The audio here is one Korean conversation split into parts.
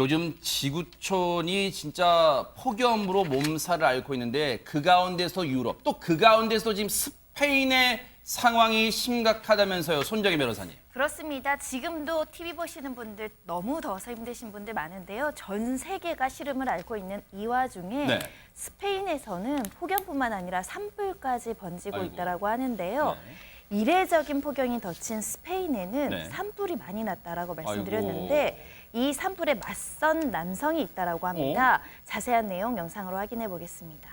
요즘 지구촌이 진짜 폭염으로 몸살을 앓고 있는데 그 가운데서 유럽, 또 그 가운데서 지금 스페인의 상황이 심각하다면서요, 손정혜 변호사님. 그렇습니다. 지금도 TV 보시는 분들 너무 더워서 힘드신 분들 많은데요. 전 세계가 시름을 앓고 있는 이 와중에 네. 스페인에서는 폭염뿐만 아니라 산불까지 번지고 아이고. 있다고 하는데요. 네. 이례적인 폭염이 덮친 스페인에는 네. 산불이 많이 났다라고 말씀드렸는데 아이고. 이 산불에 맞선 남성이 있다라고 합니다. 자세한 내용 영상으로 확인해 보겠습니다.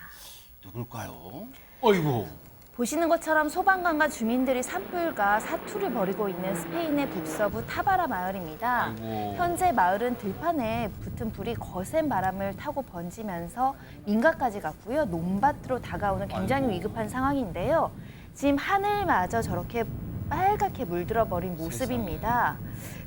누굴까요? 어이구. 보시는 것처럼 소방관과 주민들이 산불과 사투를 벌이고 있는 스페인의 북서부 타바라 마을입니다. 아이고. 현재 마을은 들판에 붙은 불이 거센 바람을 타고 번지면서 민가까지 갔고요. 논밭으로 다가오는 굉장히 아이고. 위급한 상황인데요. 지금 하늘마저 저렇게 빨갛게 물들어 버린 모습입니다.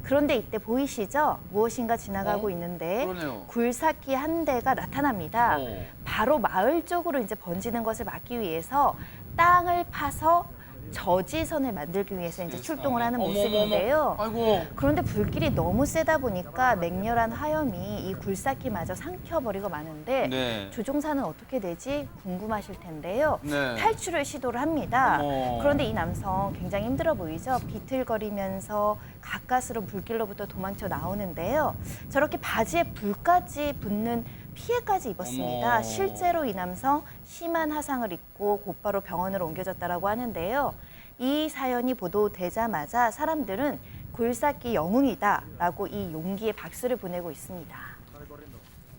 그런데 이때 보이시죠? 무엇인가 지나가고 있는데 그러네요. 굴삭기 한 대가 나타납니다. 바로 마을 쪽으로 이제 번지는 것을 막기 위해서 땅을 파서 저지선을 만들기 위해서 이제 출동을 하는 모습인데요. 아이고. 그런데 불길이 너무 세다 보니까 맹렬한 화염이 이 굴삭기마저 삼켜버리고 마는데 네. 조종사는 어떻게 되지 궁금하실 텐데요. 네. 탈출을 시도를 합니다. 어머. 그런데 이 남성 굉장히 힘들어 보이죠? 비틀거리면서 가까스로 불길로부터 도망쳐 나오는데요. 저렇게 바지에 불까지 붙는 피해까지 입었습니다. 어머. 실제로 이 남성 심한 화상을 입고 곧바로 병원으로 옮겨졌다고 하는데요. 이 사연이 보도되자마자 사람들은 굴삭기 영웅이다라고 이 용기의 박수를 보내고 있습니다.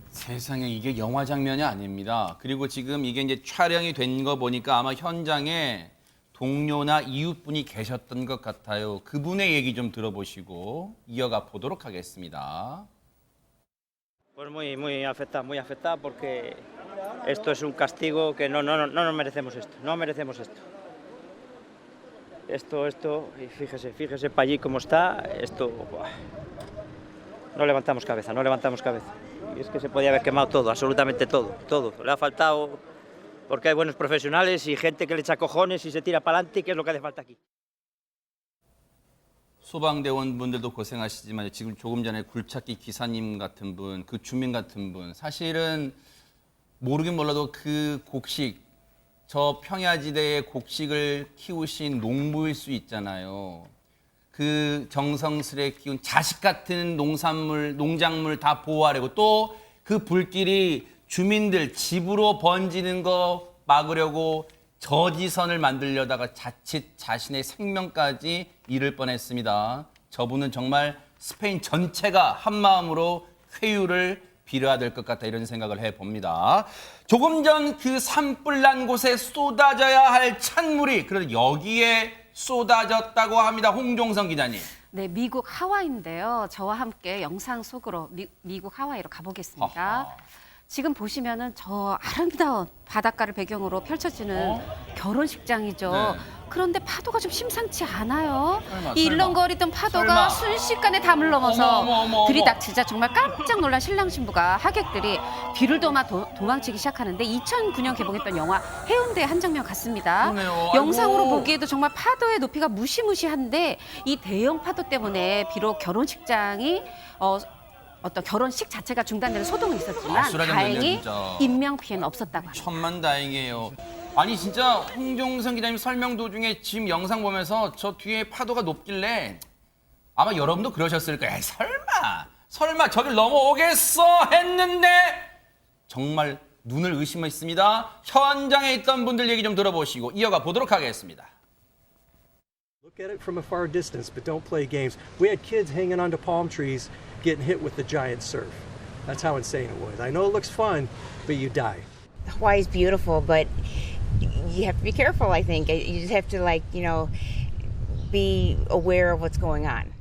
세상에 이게 영화 장면이 아닙니다. 그리고 지금 이게 이제 촬영이 된 거 보니까 아마 현장에 동료나 이웃분이 계셨던 것 같아요. 그분의 얘기 좀 들어보시고 이어가 보도록 하겠습니다. Pues muy afectada porque esto es un castigo que no nos merecemos esto, no merecemos esto. Esto, y fíjese para allí cómo está, esto, buah. No levantamos cabeza, no levantamos cabeza. Y es que se podía haber quemado todo, absolutamente todo, todo. Le ha faltado, porque hay buenos profesionales y gente que le echa cojones y se tira para adelante, que es lo que hace falta aquí. 소방대원분들도 고생하시지만 지금 조금 전에 굴착기 기사님 같은 분, 그 주민 같은 분, 사실은 모르긴 몰라도 그 곡식, 저 평야지대의 곡식을 키우신 농부일 수 있잖아요. 그 정성스레 키운 자식 같은 농산물, 농작물 다 보호하려고 또 그 불길이 주민들 집으로 번지는 거 막으려고 저지선을 만들려다가 자칫 자신의 생명까지 잃을 뻔했습니다. 저분은 정말 스페인 전체가 한마음으로 쾌유를 빌어야 될 것 같다 이런 생각을 해봅니다. 조금 전 그 산불 난 곳에 쏟아져야 할 찬물이 그래도 여기에 쏟아졌다고 합니다. 홍종성 기자님. 네, 미국 하와이인데요. 저와 함께 영상 속으로 미국 하와이로 가보겠습니다. 하하. 지금 보시면은 저 아름다운 바닷가를 배경으로 펼쳐지는 결혼식장이죠. 네. 그런데 파도가 좀 심상치 않아요. 설마, 이 일렁거리던 파도가 설마. 순식간에 담을 넘어서 어머. 들이닥치자 정말 깜짝 놀란 신랑 신부가 하객들이 뒤를 도마 도망치기 시작하는데 2009년 개봉했던 영화 해운대의 한 장면 같습니다. 그러네요. 영상으로 아이고. 보기에도 정말 파도의 높이가 무시무시한데 이 대형 파도 때문에 비록 결혼식장이 어떤 결혼식 자체가 중단되는 소동은 있었지만 아수라장 다행히 됐네요, 진짜. 인명 피해는 없었다고 합니다. 천만다행이에요. 아니 진짜 홍종성 기자님 설명 도중에 지금 영상 보면서 저 뒤에 파도가 높길래 아마 여러분도 그러셨을 거예요. 에이, 설마 저길 넘어오겠어 했는데 정말 눈을 의심했습니다. 현장에 있던 분들 얘기 좀 들어보시고 이어가 보도록 하겠습니다. Look at it from a far distance, but don't play games. We had kids hanging onto palm trees getting hit with the giant surf. That's how insane it was. I know it looks fun, but you die. Hawaii's beautiful, but you have to be careful, I think. You just have to, be aware of what's going on.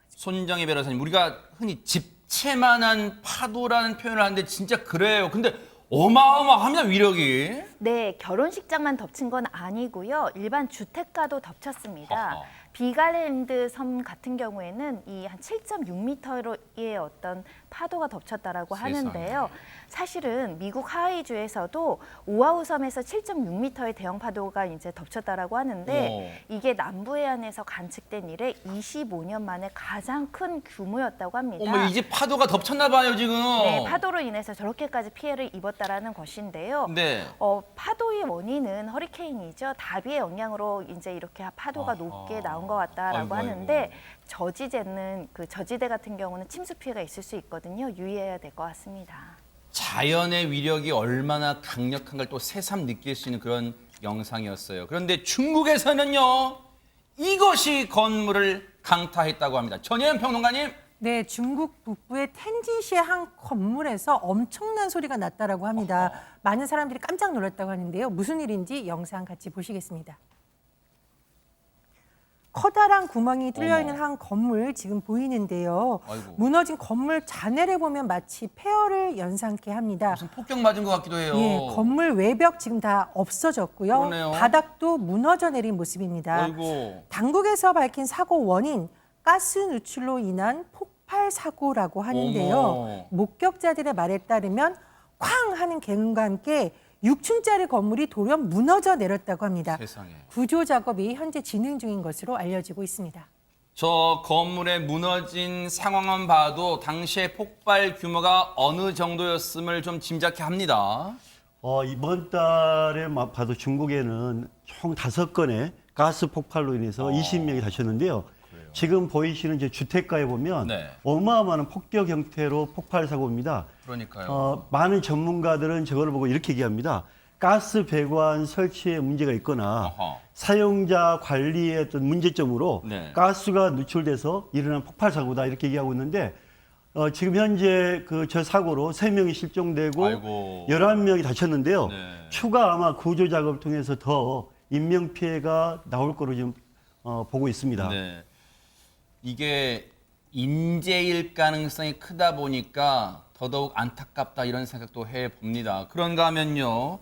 손정혜 변호사님, 우리가 흔히 집채만한 파도라는 표현을 하는데 진짜 그래요. 근데 어마어마합니다, 위력이. 네, 결혼식장만 덮친 건 아니고요. 일반 주택가도 덮쳤습니다. 허허. 비갈랜드 섬 같은 경우에는 이 한 7.6m의 어떤 파도가 덮쳤다라고 세상에. 하는데요. 사실은 미국 하와이주에서도 오아후 섬에서 7.6m의 대형 파도가 이제 덮쳤다라고 하는데 이게 남부 해안에서 관측된 이래 25년 만에 가장 큰 규모였다고 합니다. 어머, 이제 파도가 덮쳤나 봐요, 지금. 네, 파도로 인해서 저렇게까지 피해를 입었다라는 것인데요. 네. 파도의 원인은 허리케인이죠. 다비의 영향으로 이제 이렇게 파도가 아하. 높게 나온 것 같다라고 아이고, 하는데 아이고. 저지대는 그 저지대 같은 경우는 침수 피해가 있을 수 있거든요. 유의해야 될 것 같습니다. 자연의 위력이 얼마나 강력한 걸 또 새삼 느낄 수 있는 그런 영상이었어요. 그런데 중국에서는요, 이것이 건물을 강타했다고 합니다. 전혜연 평론가님. 네, 중국 북부의 텐진시의 한 건물에서 엄청난 소리가 났다라고 합니다. 많은 사람들이 깜짝 놀랐다고 하는데요. 무슨 일인지 영상 같이 보시겠습니다. 커다란 구멍이 뚫려 있는 한 건물 지금 보이는데요. 아이고. 무너진 건물 잔해를 보면 마치 폐허를 연상케 합니다. 무슨 폭격 맞은 것 같기도 해요. 예, 건물 외벽 지금 다 없어졌고요. 그러네요. 바닥도 무너져 내린 모습입니다. 아이고. 당국에서 밝힌 사고 원인 가스 누출로 인한 폭발 사고라고 하는데요. 어머. 목격자들의 말에 따르면 쾅 하는 개음과 함께 6층짜리 건물이 돌연 무너져 내렸다고 합니다. 세상에. 구조 작업이 현재 진행 중인 것으로 알려지고 있습니다. 저 건물에 무너진 상황만 봐도 당시의 폭발 규모가 어느 정도였음을 좀 짐작해 합니다. 이번 달에 봐도 중국에는 총 5건의 가스 폭발로 인해서 20명이 다쳤는데요. 지금 보이시는 이제 주택가에 보면 네. 어마어마한 폭격 형태로 폭발 사고입니다. 그러니까요. 많은 전문가들은 저걸 보고 이렇게 얘기합니다. 가스 배관 설치에 문제가 있거나 어허. 사용자 관리의 어떤 문제점으로 네. 가스가 누출돼서 일어난 폭발 사고다 이렇게 얘기하고 있는데 지금 현재 저 사고로 3명이 실종되고 아이고. 11명이 다쳤는데요. 네. 추가 아마 구조 작업을 통해서 더 인명 피해가 나올 거로 지금 보고 있습니다. 네. 이게 인재일 가능성이 크다 보니까 더더욱 안타깝다 이런 생각도 해봅니다. 그런가 하면요.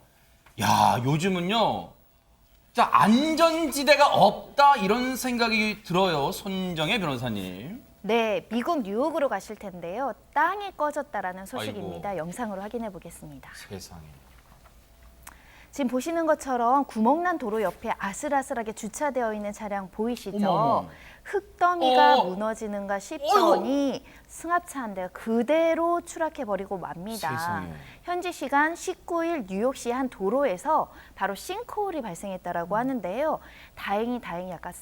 야, 요즘은요. 진짜 안전지대가 없다 이런 생각이 들어요. 손정혜 변호사님. 네, 미국 뉴욕으로 가실 텐데요. 땅이 꺼졌다라는 소식입니다. 아이고. 영상으로 확인해 보겠습니다. 세상에. 지금 보시는 것처럼 구멍난 도로 옆에 아슬아슬하게 주차되어 있는 차량 보이시죠? 어머. 흙더미가 무너지는가 싶더니 승합차 한 대가 그대로 추락해버리고 맙니다. 세상에. 현지 시간 19일 뉴욕시 한 도로에서 바로 싱크홀이 발생했다라고 하는데요. 다행히 약간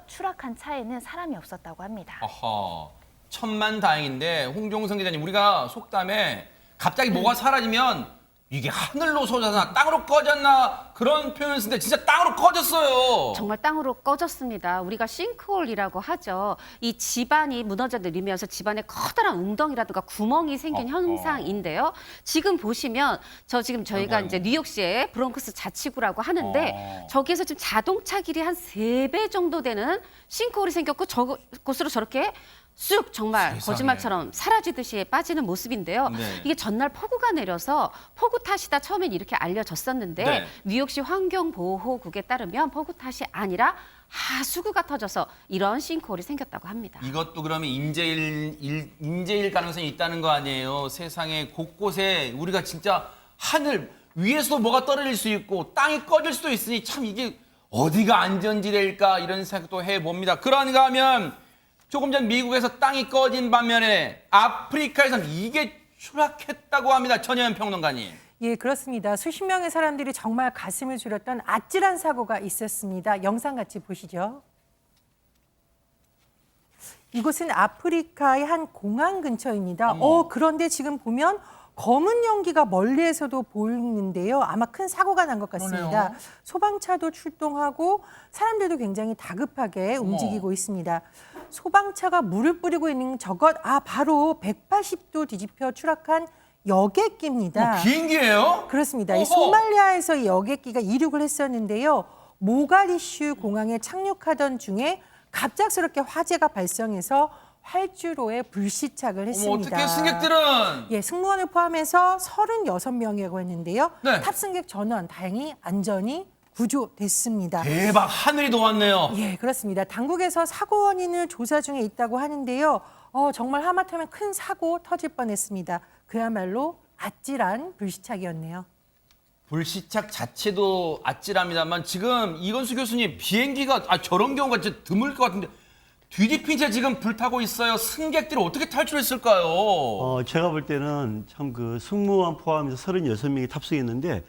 추락한 차에는 사람이 없었다고 합니다. 아하. 천만다행인데 홍종성 기자님, 우리가 속담에 갑자기 뭐가 사라지면 이게 하늘로 솟았나 땅으로 꺼졌나 그런 표현을 쓰는데 진짜 땅으로 꺼졌어요. 정말 땅으로 꺼졌습니다. 우리가 싱크홀이라고 하죠. 이 집안이 무너져 내리면서 집안에 커다란 웅덩이라든가 구멍이 생긴 현상인데요. 지금 보시면 저희가 아이고. 이제 뉴욕시의 브롱크스 자치구라고 하는데 저기에서 지금 자동차 길이 한 3배 정도 되는 싱크홀이 생겼고 저곳으로 저렇게 쑥 정말 세상에. 거짓말처럼 사라지듯이 빠지는 모습인데요. 네. 이게 전날 폭우가 내려서 폭우 탓이다 처음엔 이렇게 알려졌었는데 네. 뉴욕시 환경보호국에 따르면 폭우 탓이 아니라 하수구가 터져서 이런 싱크홀이 생겼다고 합니다. 이것도 그러면 인재일 가능성이 있다는 거 아니에요. 세상에 곳곳에 우리가 진짜 하늘 위에서 뭐가 떨어질 수 있고 땅이 꺼질 수도 있으니 참 이게 어디가 안전지대일까 이런 생각도 해봅니다. 그런가 하면 조금 전 미국에서 땅이 꺼진 반면에 아프리카에서는 이게 추락했다고 합니다. 전혜연 평론가님. 예, 그렇습니다. 수십 명의 사람들이 정말 가슴을 졸였던 아찔한 사고가 있었습니다. 영상 같이 보시죠. 이곳은 아프리카의 한 공항 근처입니다. 그런데 지금 보면 검은 연기가 멀리에서도 보이는데요. 아마 큰 사고가 난 것 같습니다. 그러네요. 소방차도 출동하고 사람들도 굉장히 다급하게 움직이고 있습니다. 소방차가 물을 뿌리고 있는 저것, 바로 180도 뒤집혀 추락한 여객기입니다. 비행기예요? 그렇습니다. 어허. 이 소말리아에서 이 여객기가 이륙을 했었는데요. 모가디슈 공항에 착륙하던 중에 갑작스럽게 화재가 발생해서 활주로에 불시착을 했습니다. 어떻게 승객들은 예, 승무원을 포함해서 36명이라고 했는데요. 네. 탑승객 전원 다행히 안전히 구조됐습니다. 대박, 하늘이 도왔네요. 예, 그렇습니다. 당국에서 사고 원인을 조사 중에 있다고 하는데요. 정말 하마터면 큰 사고 터질 뻔했습니다. 그야말로 아찔한 불시착이었네요. 불시착 자체도 아찔합니다만 지금 이건수 교수님 비행기가 저런 경우가 진짜 드물 것 같은데 뒤집힌 채 지금 불타고 있어요. 승객들이 어떻게 탈출했을까요? 제가 볼 때는 참 그 승무원 포함해서 36명이 탑승했는데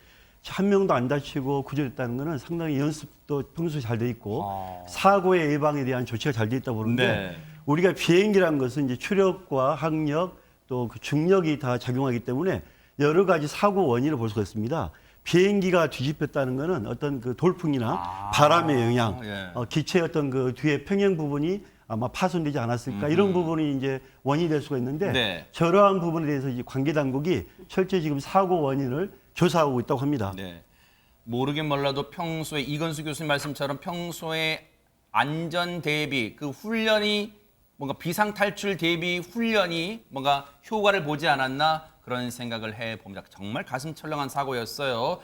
한 명도 안 다치고 구조됐다는 것은 상당히 연습도 평소에 잘 돼 있고 사고의 예방에 대한 조치가 잘 돼 있다 보는데 네. 우리가 비행기라는 것은 이제 추력과 항력 또 그 중력이 다 작용하기 때문에 여러 가지 사고 원인을 볼 수가 있습니다. 비행기가 뒤집혔다는 것은 어떤 그 돌풍이나 바람의 영향, 예. 기체의 어떤 그 뒤에 평형 부분이 아마 파손되지 않았을까 이런 부분이 이제 원인이 될 수가 있는데 네. 저러한 부분에 대해서 이제 관계 당국이 철저히 지금 사고 원인을 조사하고 있다고 합니다. 네. 모르긴 몰라도 평소에 이건수 교수님 말씀처럼 평소에 안전 대비 그 훈련이 뭔가 비상 탈출 대비 훈련이 뭔가 효과를 보지 않았나 그런 생각을 해봅니다. 정말 가슴 철렁한 사고였어요.